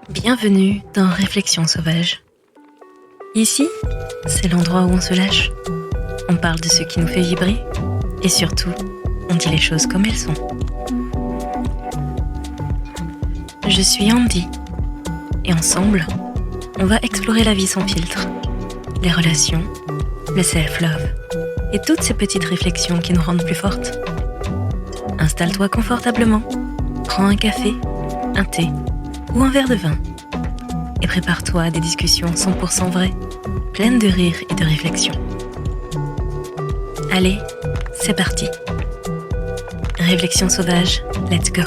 Bienvenue dans Réflexions sauvages. Ici, c'est l'endroit où on se lâche. On parle de ce qui nous fait vibrer et surtout, on dit les choses comme elles sont. Je suis Andy et ensemble, on va explorer la vie sans filtre, les relations, le self-love et toutes ces petites réflexions qui nous rendent plus fortes. Installe-toi confortablement, prends un café, un thé ou un verre de vin et prépare-toi à des discussions 100% vraies, pleines de rire et de réflexion. Allez, c'est parti. Réflexion sauvage, let's go.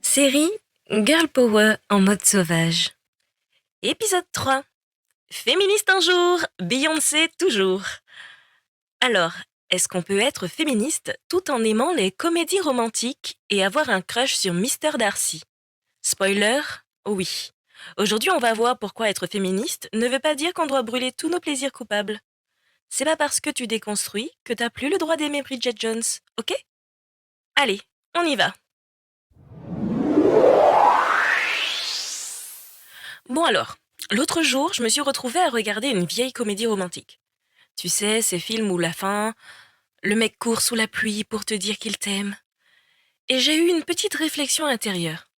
Série Girl Power en mode sauvage. Épisode 3. Féministe un jour, Beyoncé toujours. Alors, est-ce qu'on peut être féministe tout en aimant les comédies romantiques et avoir un crush sur Mr. Darcy? Spoiler, oui. Aujourd'hui, on va voir pourquoi être féministe ne veut pas dire qu'on doit brûler tous nos plaisirs coupables. C'est pas parce que tu déconstruis que t'as plus le droit d'aimer Bridget Jones, ok? Allez, on y va. Bon alors, l'autre jour, je me suis retrouvée à regarder une vieille comédie romantique. Tu sais, ces films où la fin, le mec court sous la pluie pour te dire qu'il t'aime. Et j'ai eu une petite réflexion intérieure.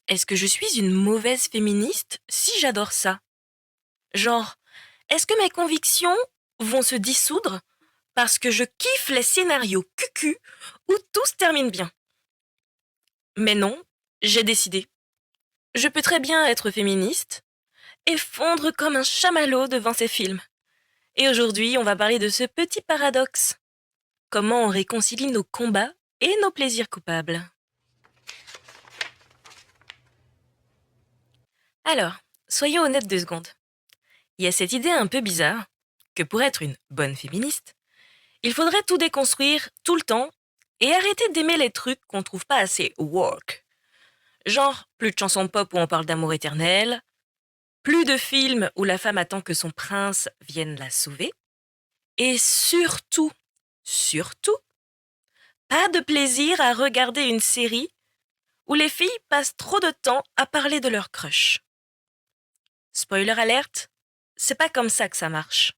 Est-ce que je suis une mauvaise féministe si j'adore ça? Genre, est-ce que mes convictions vont se dissoudre parce que je kiffe les scénarios cucu où tout se termine bien? Mais non, j'ai décidé. Je peux très bien être féministe et fondre comme un chamallow devant ces films. Et aujourd'hui, on va parler de ce petit paradoxe. Comment on réconcilie nos combats et nos plaisirs coupables. Alors, soyons honnêtes 2 secondes. Il y a cette idée un peu bizarre que pour être une bonne féministe, il faudrait tout déconstruire tout le temps et arrêter d'aimer les trucs qu'on trouve pas assez woke. Genre, plus de chansons pop où on parle d'amour éternel, plus de films où la femme attend que son prince vienne la sauver, et surtout, pas de plaisir à regarder une série où les filles passent trop de temps à parler de leur crush. Spoiler alerte, c'est pas comme ça que ça marche.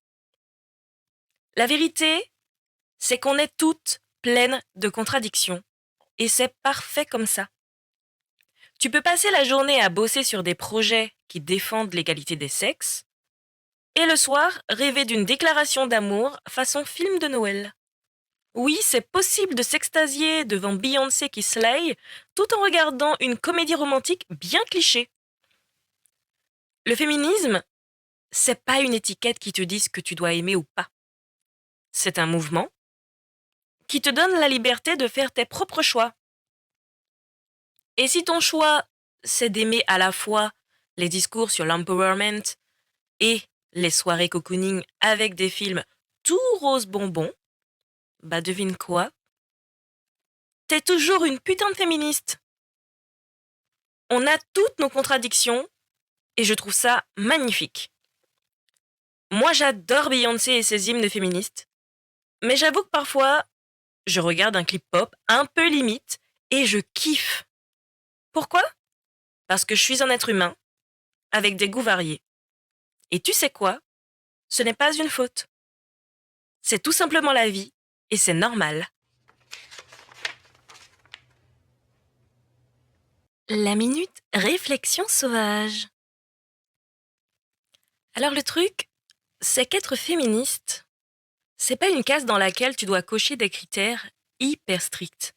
La vérité, c'est qu'on est toutes pleines de contradictions, et c'est parfait comme ça. Tu peux passer la journée à bosser sur des projets qui défendent l'égalité des sexes, et le soir, rêver d'une déclaration d'amour façon film de Noël. Oui, c'est possible de s'extasier devant Beyoncé qui slay, tout en regardant une comédie romantique bien cliché. Le féminisme, c'est pas une étiquette qui te dit ce que tu dois aimer ou pas. C'est un mouvement qui te donne la liberté de faire tes propres choix. Et si ton choix, c'est d'aimer à la fois les discours sur l'empowerment et les soirées cocooning avec des films tout rose bonbon, bah devine quoi? T'es toujours une putain de féministe. On a toutes nos contradictions et je trouve ça magnifique. Moi j'adore Beyoncé et ses hymnes féministes, mais j'avoue que parfois, je regarde un clip pop un peu limite et je kiffe. Pourquoi? Parce que je suis un être humain avec des goûts variés. Et tu sais quoi? Ce n'est pas une faute. C'est tout simplement la vie et c'est normal. La minute réflexion sauvage. Alors le truc, c'est qu'être féministe, c'est pas une case dans laquelle tu dois cocher des critères hyper stricts.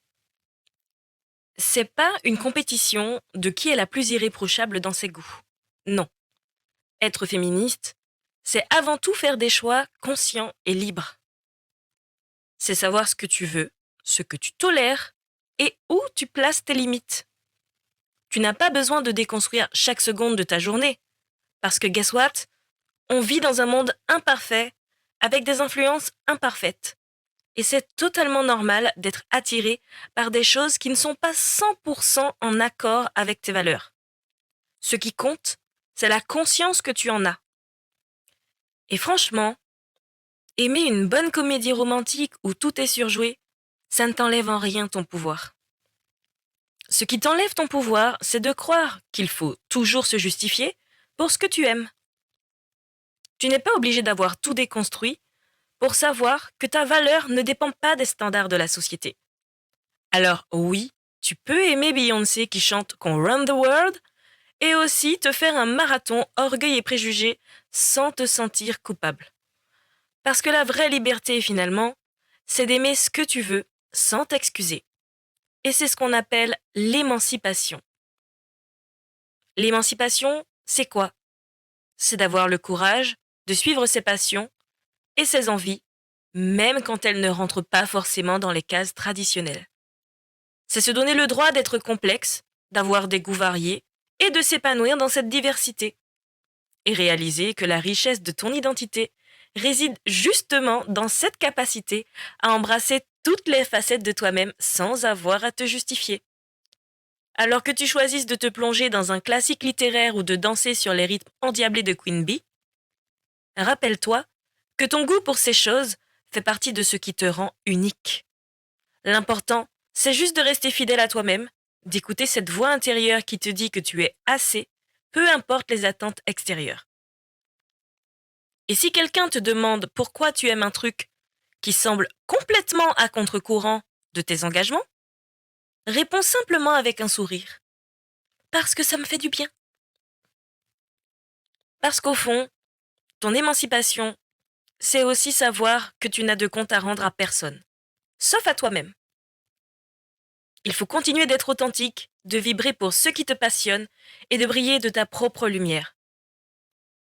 C'est pas une compétition de qui est la plus irréprochable dans ses goûts. Non. Être féministe, c'est avant tout faire des choix conscients et libres. C'est savoir ce que tu veux, ce que tu tolères et où tu places tes limites. Tu n'as pas besoin de déconstruire chaque seconde de ta journée. Parce que guess what? On vit dans un monde imparfait, avec des influences imparfaites. Et c'est totalement normal d'être attiré par des choses qui ne sont pas 100% en accord avec tes valeurs. Ce qui compte, c'est la conscience que tu en as. Et franchement, Aimer une bonne comédie romantique où tout est surjoué, ça ne t'enlève en rien ton pouvoir. Ce qui t'enlève ton pouvoir, c'est de croire qu'il faut toujours se justifier pour ce que tu aimes. Tu n'es pas obligé d'avoir tout déconstruit pour savoir que ta valeur ne dépend pas des standards de la société. Alors oui, tu peux aimer Beyoncé qui chante qu'on run the world et aussi te faire un marathon orgueil et préjugés sans te sentir coupable. Parce que la vraie liberté finalement, c'est d'aimer ce que tu veux sans t'excuser. Et c'est ce qu'on appelle l'émancipation. L'émancipation, c'est quoi? C'est d'avoir le courage de suivre ses passions et ses envies, même quand elles ne rentrent pas forcément dans les cases traditionnelles. C'est se donner le droit d'être complexe, d'avoir des goûts variés et de s'épanouir dans cette diversité. Et réaliser que la richesse de ton identité réside justement dans cette capacité à embrasser toutes les facettes de toi-même sans avoir à te justifier. Alors que tu choisisses de te plonger dans un classique littéraire ou de danser sur les rythmes endiablés de Queen Bee, rappelle-toi que ton goût pour ces choses fait partie de ce qui te rend unique. L'important, c'est juste de rester fidèle à toi-même, d'écouter cette voix intérieure qui te dit que tu es assez, peu importe les attentes extérieures. Et si quelqu'un te demande pourquoi tu aimes un truc qui semble complètement à contre-courant de tes engagements, réponds simplement avec un sourire. Parce que ça me fait du bien. Parce qu'au fond, ton émancipation, c'est aussi savoir que tu n'as de compte à rendre à personne, sauf à toi-même. Il faut continuer d'être authentique, de vibrer pour ce qui te passionne et de briller de ta propre lumière.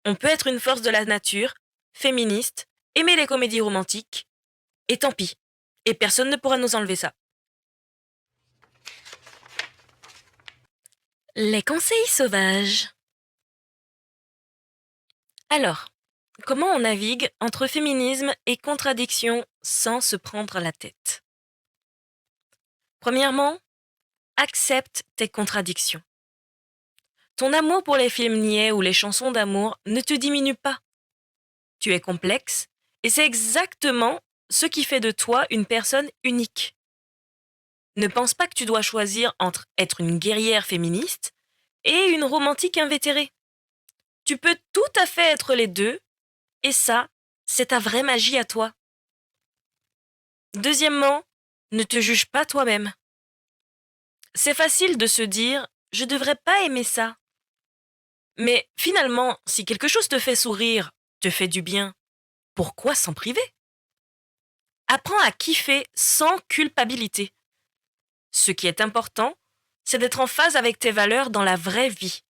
On peut être une force de la nature, féministe, aimer les comédies romantiques, et tant pis. Et personne ne pourra nous enlever ça. Les conseils sauvages. Alors, comment on navigue entre féminisme et contradiction sans se prendre la tête? Premièrement, accepte tes contradictions. Ton amour pour les films niais ou les chansons d'amour ne te diminue pas. Tu es complexe et c'est exactement ce qui fait de toi une personne unique. Ne pense pas que tu dois choisir entre être une guerrière féministe et une romantique invétérée. Tu peux tout à fait être les deux, et ça, c'est ta vraie magie à toi. Deuxièmement, ne te juge pas toi-même. C'est facile de se dire « je devrais pas aimer ça ». Mais finalement, si quelque chose te fait sourire, te fait du bien, pourquoi s'en priver? Apprends à kiffer sans culpabilité. Ce qui est important, c'est d'être en phase avec tes valeurs dans la vraie vie,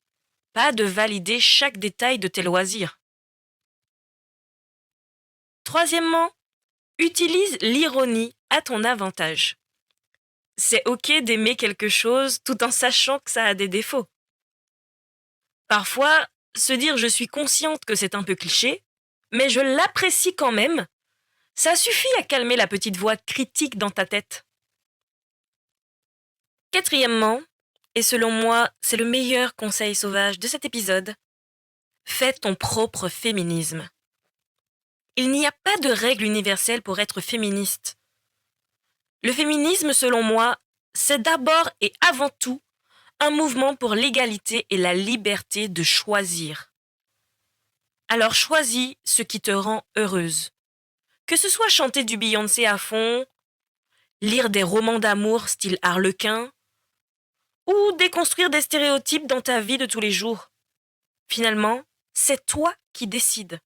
pas de valider chaque détail de tes loisirs. Troisièmement, utilise l'ironie à ton avantage. C'est ok d'aimer quelque chose tout en sachant que ça a des défauts. Parfois, se dire je suis consciente que c'est un peu cliché, mais je l'apprécie quand même, ça suffit à calmer la petite voix critique dans ta tête. Quatrièmement, et selon moi, c'est le meilleur conseil sauvage de cet épisode, fais ton propre féminisme. Il n'y a pas de règle universelle pour être féministe. Le féminisme, selon moi, c'est d'abord et avant tout un mouvement pour l'égalité et la liberté de choisir. Alors choisis ce qui te rend heureuse. Que ce soit chanter du Beyoncé à fond, lire des romans d'amour style Harlequin, ou déconstruire des stéréotypes dans ta vie de tous les jours. Finalement, c'est toi qui décides.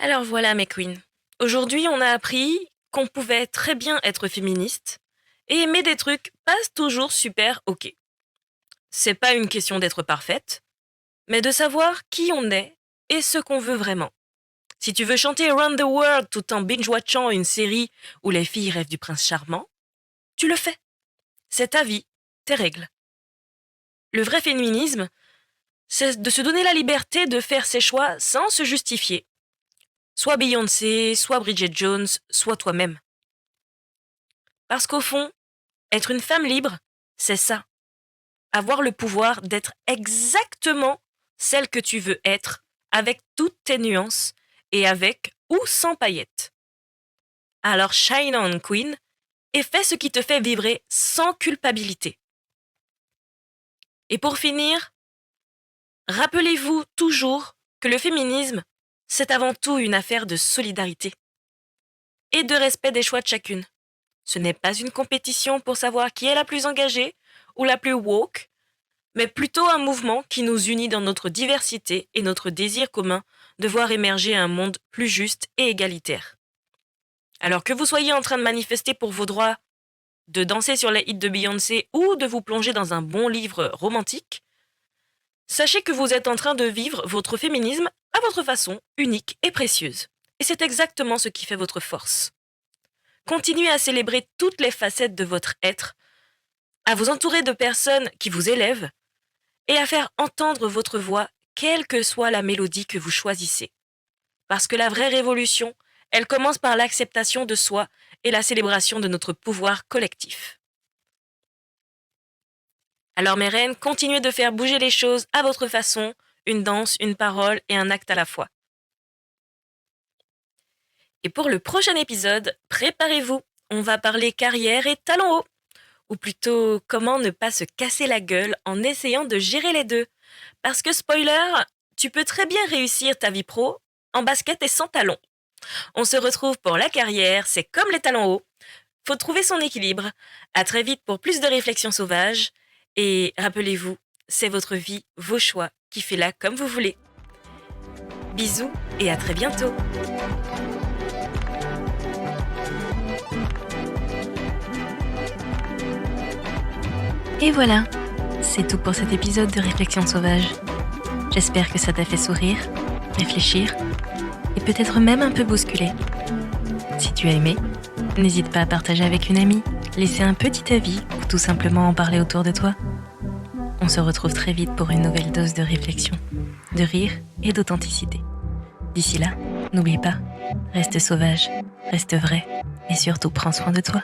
Alors voilà mes queens. Aujourd'hui, on a appris qu'on pouvait très bien être féministe et aimer des trucs pas toujours super ok. C'est pas une question d'être parfaite, mais de savoir qui on est et ce qu'on veut vraiment. Si tu veux chanter Around the World tout en binge-watchant une série où les filles rêvent du prince charmant, tu le fais. C'est ta vie, tes règles. Le vrai féminisme, c'est de se donner la liberté de faire ses choix sans se justifier. Soit Beyoncé, soit Bridget Jones, soit toi-même. Parce qu'au fond, Être une femme libre, c'est ça. Avoir le pouvoir d'être exactement celle que tu veux être, avec toutes tes nuances, et avec ou sans paillettes. Alors shine on, Queen, et fais ce qui te fait vibrer sans culpabilité. Et pour finir, rappelez-vous toujours que le féminisme, c'est avant tout une affaire de solidarité et de respect des choix de chacune. Ce n'est pas une compétition pour savoir qui est la plus engagée ou la plus woke, mais plutôt un mouvement qui nous unit dans notre diversité et notre désir commun de voir émerger un monde plus juste et égalitaire. Alors que vous soyez en train de manifester pour vos droits, de danser sur les hits de Beyoncé ou de vous plonger dans un bon livre romantique, sachez que vous êtes en train de vivre votre féminisme à votre façon, unique et précieuse. Et c'est exactement ce qui fait votre force. Continuez à célébrer toutes les facettes de votre être, à vous entourer de personnes qui vous élèvent et à faire entendre votre voix, quelle que soit la mélodie que vous choisissez. Parce que la vraie révolution, elle commence par l'acceptation de soi et la célébration de notre pouvoir collectif. Alors mes reines, continuez de faire bouger les choses à votre façon, une danse, une parole et un acte à la fois. Et pour le prochain épisode, préparez-vous, on va parler carrière et talons hauts. Ou plutôt, comment ne pas se casser la gueule en essayant de gérer les deux. Parce que spoiler, tu peux très bien réussir ta vie pro en basket et sans talons. On se retrouve pour la carrière, c'est comme les talons hauts. Faut trouver son équilibre. À très vite pour plus de réflexions sauvages. Et rappelez-vous, c'est votre vie, vos choix, qui fait là comme vous voulez. Bisous et à très bientôt. Et voilà, c'est tout pour cet épisode de Réflexion sauvage. J'espère que ça t'a fait sourire, réfléchir et peut-être même un peu bousculer. Si tu as aimé, n'hésite pas à partager avec une amie, laisser un petit avis ou tout simplement en parler autour de toi. On se retrouve très vite pour une nouvelle dose de réflexion, de rire et d'authenticité. D'ici là, n'oublie pas, reste sauvage, reste vrai et surtout prends soin de toi.